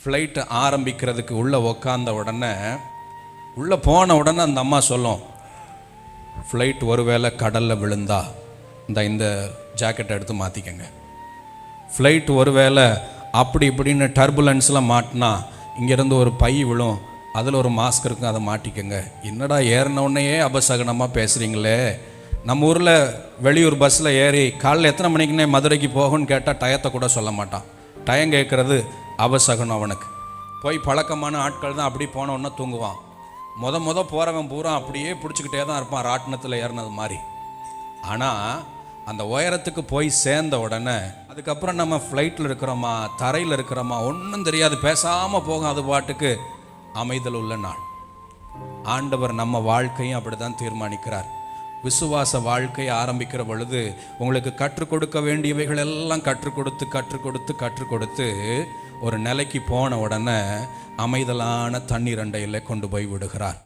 Flight ஆரம்பிக்கிறதுக்கு உள்ளே உக்காந்த உடனே, உள்ளே போன உடனே அந்த அம்மா சொல்லும், ஃப்ளைட் ஒருவேளை கடலில் விழுந்தா இந்த ஜாக்கெட்டை எடுத்து மாற்றிக்கங்க. ஃப்ளைட் ஒருவேளை அப்படி இப்படின்னு டர்புலன்ஸ்லாம் மாட்டினா இங்கேருந்து ஒரு பை விழும், அதில் ஒரு மாஸ்க் இருக்கும், அதை மாட்டிக்கங்க. என்னடா ஏறினவுடனேயே அபசகனமாக பேசுகிறீங்களே. நம்ம ஊரில் வெளியூர் பஸ்ஸில் ஏறி காலையில் எத்தனை மணிக்குன்னே மதுரைக்கு போகும்னு கேட்டால் டயத்தை கூட சொல்ல மாட்டான். டயம் கேட்குறது அபசகனம் அவனுக்கு. போய் பழக்கமான ஆட்கள் தான் அப்படி போனவுடனே தூங்குவான். முத போகிறவன் பூரா அப்படியே பிடிச்சிக்கிட்டே தான் இருப்பான், ராட்டினத்தில் ஏறினது மாதிரி. ஆனால் அந்த உயரத்துக்கு போய் சேர்ந்த உடனே அதுக்கப்புறம் நம்ம ஃப்ளைட்டில் இருக்கிறோமா தரையில் இருக்கிறோமா ஒன்றும் தெரியாது, பேசாமல் போகும், அது பாட்டுக்கு அமைதல் உள்ள நாள். ஆண்டவர் நம்ம வாழ்க்கையும் அப்படி தான் தீர்மானிக்கிறார். விசுவாச வாழ்க்கை ஆரம்பிக்கிற பொழுது உங்களுக்கு கற்றுக் கொடுக்க வேண்டியவைகள் எல்லாம் கற்றுக் கொடுத்து ஒரு நிலைக்கு போன உடனே அமைதலான தண்ணீர் அண்டையில் கொண்டு போய் விடுகிறார்.